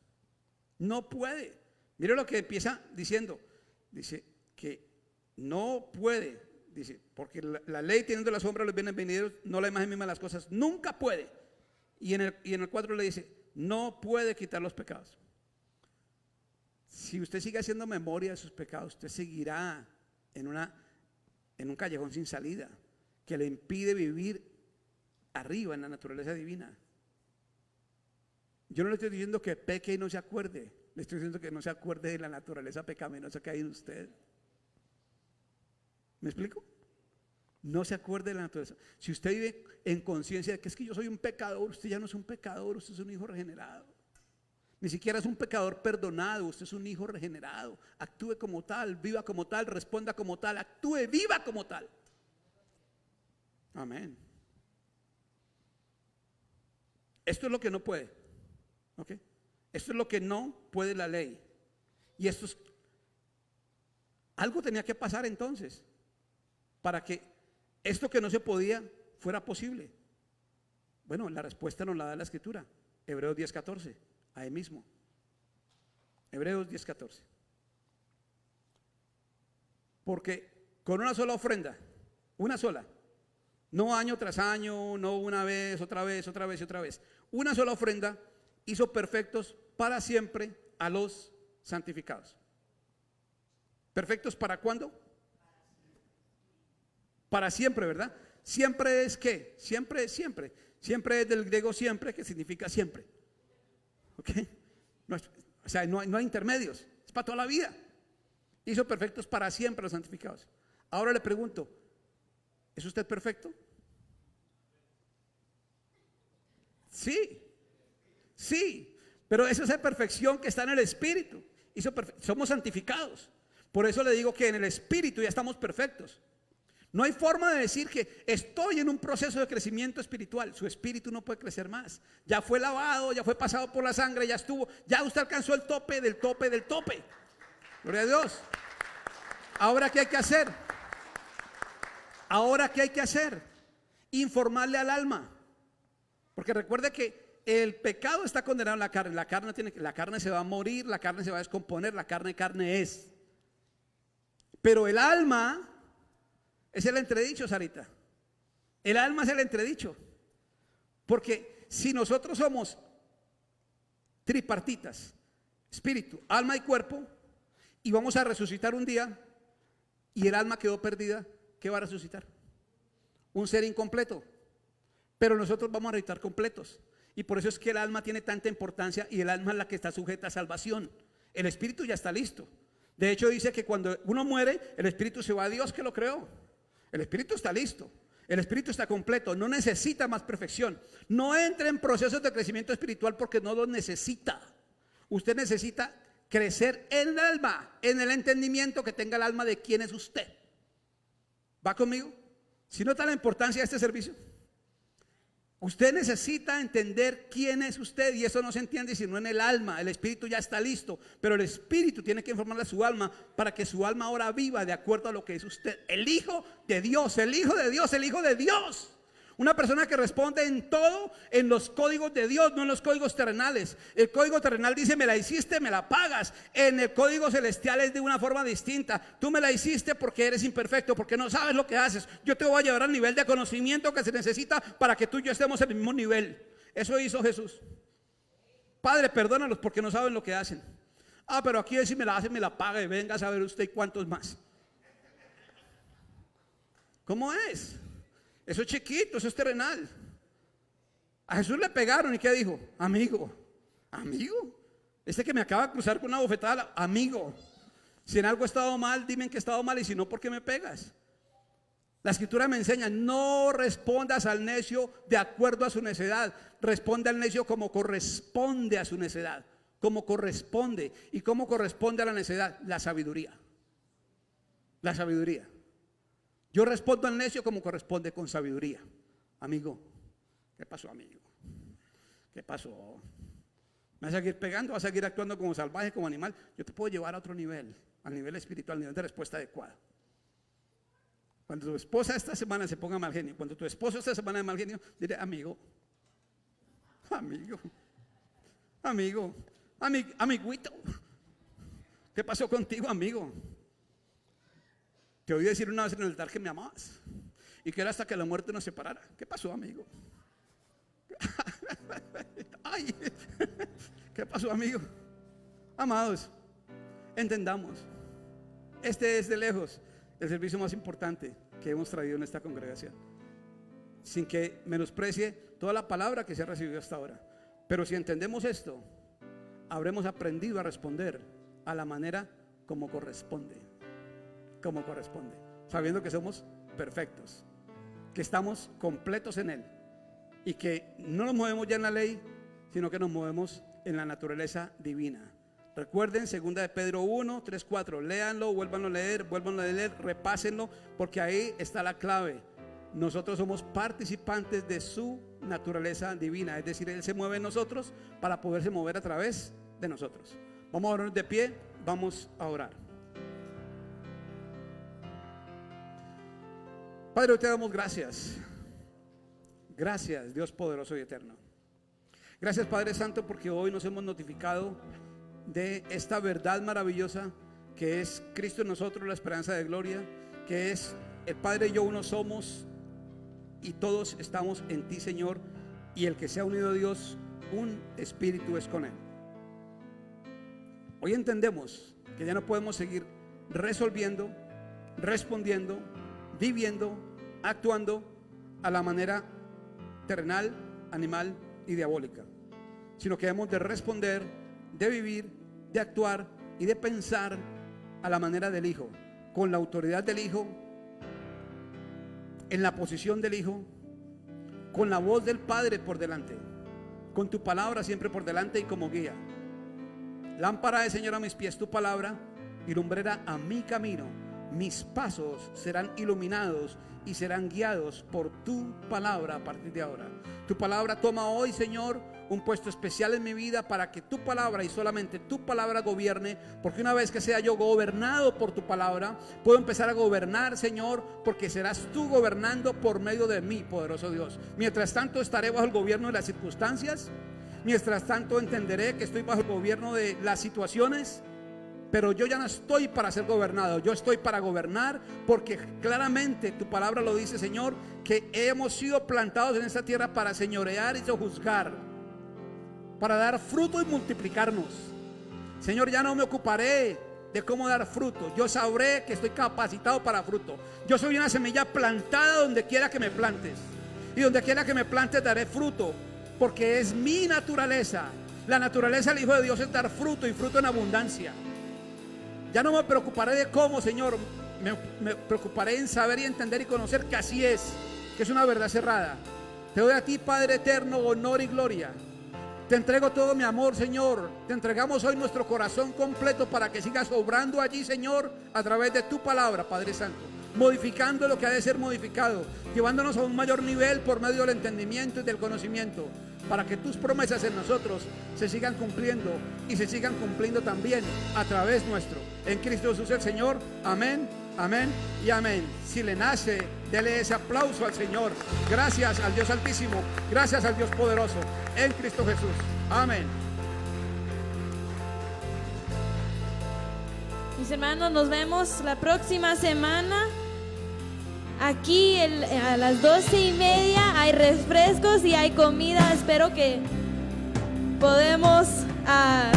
No puede. Mire lo que empieza diciendo. Dice que no puede. Dice, porque la ley teniendo la sombra de los bienes venideros, no la imagen misma de las cosas, nunca puede. Y en el 4 le dice: no puede quitar los pecados. Si usted sigue haciendo memoria de sus pecados, usted seguirá en un callejón sin salida que le impide vivir arriba en la naturaleza divina. Yo no le estoy diciendo que peque y no se acuerde, le estoy diciendo que no se acuerde de la naturaleza pecaminosa que hay en usted. ¿Me explico? No se acuerde de la naturaleza. Si usted vive en conciencia de que es que yo soy un pecador, usted ya no es un pecador, usted es un hijo regenerado. Ni siquiera es un pecador perdonado, usted es un hijo regenerado. Actúe como tal, viva como tal, responda como tal, actúe, viva como tal. Amén. Esto es lo que no puede. ¿Ok? Esto es lo que no puede la ley. Y esto es algo tenía que pasar entonces para que esto que no se podía fuera posible. Bueno, la respuesta nos la da la Escritura. Hebreos 10:14, ahí mismo. Hebreos 10:14. Porque con una sola ofrenda, una sola, no año tras año, no una vez, otra vez, otra vez y otra vez, una sola ofrenda hizo perfectos para siempre a los santificados. ¿Perfectos para cuándo? Para siempre, ¿verdad? Siempre es ¿qué? Siempre es siempre. Siempre es del griego siempre, que significa siempre. ¿Ok? No es, o sea, no hay intermedios, es para toda la vida. Hizo perfectos para siempre a los santificados. Ahora le pregunto, ¿es usted perfecto? Sí, sí, pero esa es la perfección que está en el Espíritu. Somos santificados. Por eso le digo que en el Espíritu ya estamos perfectos. No hay forma de decir que estoy en un proceso de crecimiento espiritual. Su espíritu no puede crecer más. Ya fue lavado, ya fue pasado por la sangre, ya estuvo, ya usted alcanzó el tope del tope del tope. Gloria a Dios. Ahora, ¿qué hay que hacer? Ahora, ¿qué hay que hacer? Informarle al alma. Porque recuerde que el pecado está condenado en la carne. La carne se va a morir, la carne se va a descomponer, la carne es. Pero el alma es el entredicho, Sarita. El alma es el entredicho. Porque si nosotros somos tripartitas: espíritu, alma y cuerpo. Y vamos a resucitar un día, y el alma quedó perdida. ¿Qué va a resucitar? Un ser incompleto. Pero nosotros vamos a resucitar completos. Y por eso es que el alma tiene tanta importancia, y el alma es la que está sujeta a salvación. El espíritu ya está listo. De hecho dice que cuando uno muere, el espíritu se va a Dios que lo creó. El espíritu está listo. El espíritu está completo, no necesita más perfección. No entre en procesos de crecimiento espiritual porque no lo necesita. Usted necesita crecer en el alma, en el entendimiento que tenga el alma de quién es usted. ¿Va conmigo? ¿Si nota la importancia de este servicio? Usted necesita entender quién es usted, y eso no se entiende sino en el alma. El espíritu ya está listo, pero el espíritu tiene que informarle a su alma para que su alma ahora viva de acuerdo a lo que es usted. El Hijo de Dios, el Hijo de Dios, el Hijo de Dios. Una persona que responde en todo en los códigos de Dios, no en los códigos terrenales. El código terrenal dice: me la hiciste, me la pagas. En el código celestial es de una forma distinta. Tú me la hiciste porque eres imperfecto, porque no sabes lo que haces. Yo te voy a llevar al nivel de conocimiento que se necesita para que tú y yo estemos en el mismo nivel. Eso hizo Jesús. Padre, perdónalos porque no saben lo que hacen. Ah, pero aquí es: si me la hacen, me la paga, y venga a saber usted cuántos más. ¿Cómo es? Eso es chiquito, eso es terrenal. A Jesús le pegaron, ¿y qué dijo? Amigo, amigo, este que me acaba de cruzar con una bofetada, amigo, si en algo he estado mal, dime en qué he estado mal, y si no, ¿por qué me pegas? La escritura me enseña: no respondas al necio de acuerdo a su necedad, responde al necio como corresponde a su necedad, como corresponde. ¿Y cómo corresponde a la necedad? La sabiduría. La sabiduría. Yo respondo al necio como corresponde, con sabiduría. Amigo, ¿qué pasó, amigo? ¿Qué pasó? ¿Me vas a seguir pegando? ¿Vas a seguir actuando como salvaje, como animal? Yo te puedo llevar a otro nivel, al nivel espiritual, al nivel de respuesta adecuada. Cuando tu esposa esta semana se ponga mal genio, cuando tu esposo esta semana de mal genio, diré: amigo, amigo, amigo, amiguito, ¿qué pasó contigo, amigo? Te oí decir una vez en el altar que me amabas y que era hasta que la muerte nos separara. ¿Qué pasó, amigo? Ay, ¿qué pasó, amigo? Amados, entendamos, este es de lejos el servicio más importante que hemos traído en esta congregación, sin que menosprecie toda la palabra que se ha recibido hasta ahora. Pero si entendemos esto, habremos aprendido a responder a la manera como corresponde, sabiendo que somos perfectos, que estamos completos en Él, y que no nos movemos ya en la ley, sino que nos movemos en la naturaleza divina. Recuerden 2 de Pedro 1, 3, 4, léanlo, vuélvanlo a leer, repásenlo, porque ahí está la clave. Nosotros somos participantes de su naturaleza divina, es decir, Él se mueve en nosotros para poderse mover a través de nosotros. Vamos a ponernos de pie, vamos a orar. Padre, hoy te damos gracias. Gracias, Dios poderoso y eterno. Gracias, Padre Santo, porque hoy nos hemos notificado de esta verdad maravillosa que es Cristo en nosotros, la esperanza de gloria, que es el Padre y yo uno somos, y todos estamos en ti, Señor, y el que se ha unido a Dios, un espíritu es con Él. Hoy entendemos que ya no podemos seguir resolviendo, respondiendo, viviendo, actuando a la manera terrenal, animal y diabólica, sino que hemos de responder, de vivir, de actuar y de pensar a la manera del Hijo, con la autoridad del Hijo, en la posición del Hijo, con la voz del Padre por delante, con tu palabra siempre por delante y como guía. Lámpara es, Señor, a mis pies tu palabra y lumbrera a mi camino. Mis pasos serán iluminados y serán guiados por tu palabra a partir de ahora. Tu palabra toma hoy, Señor, un puesto especial en mi vida, para que tu palabra y solamente tu palabra gobierne, porque una vez que sea yo gobernado por tu palabra, puedo empezar a gobernar, Señor, porque serás tú gobernando por medio de mí, poderoso Dios. Mientras tanto estaré bajo el gobierno de las circunstancias, mientras tanto entenderé que estoy bajo el gobierno de las situaciones, pero yo ya no estoy para ser gobernado, yo estoy para gobernar, porque claramente tu palabra lo dice, Señor, que hemos sido plantados en esta tierra para señorear y sojuzgar, para dar fruto y multiplicarnos. Señor, ya no me ocuparé de cómo dar fruto. Yo sabré que estoy capacitado para fruto. Yo soy una semilla plantada donde quiera que me plantes. Y donde quiera que me plantes daré fruto, porque es mi naturaleza. La naturaleza del Hijo de Dios es dar fruto, y fruto en abundancia. Ya no me preocuparé de cómo, Señor. Me preocuparé en saber y entender y conocer que así es, que es una verdad cerrada. Te doy a ti, Padre eterno, honor y gloria. Te entrego todo mi amor, Señor. Te entregamos hoy nuestro corazón completo para que sigas obrando allí, Señor, a través de tu palabra, Padre Santo, modificando lo que ha de ser modificado, llevándonos a un mayor nivel por medio del entendimiento y del conocimiento, para que tus promesas en nosotros se sigan cumpliendo y se sigan cumpliendo también a través nuestro. En Cristo Jesús el Señor. Amén, amén y amén. Si le nace, dele ese aplauso al Señor. Gracias al Dios Altísimo, gracias al Dios Poderoso, en Cristo Jesús. Amén. Mis hermanos, nos vemos la próxima semana. Aquí a las 12:30 hay refrescos y hay comida. Espero que podemos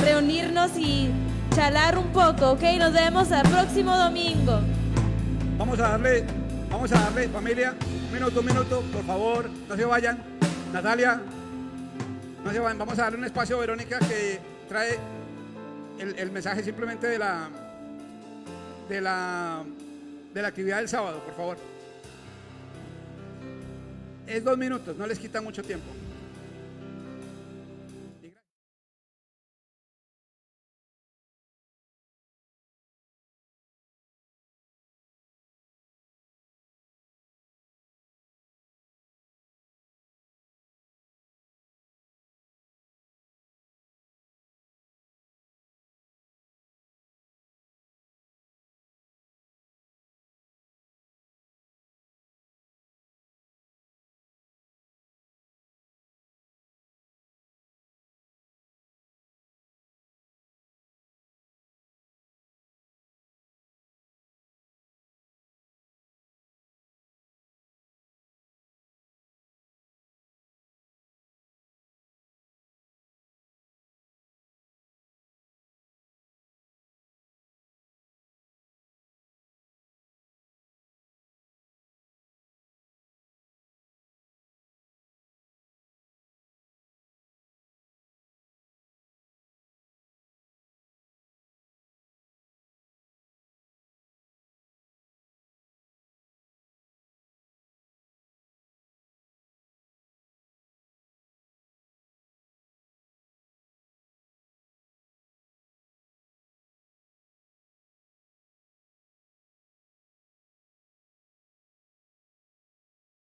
reunirnos y charlar un poco, ¿ok? Nos vemos el próximo domingo. Vamos a darle, familia, un minuto, por favor, no se vayan. Natalia, no se vayan. Vamos a darle un espacio a Verónica, que trae el mensaje simplemente de la actividad del sábado, por favor. Es 2 minutos, no les quita mucho tiempo.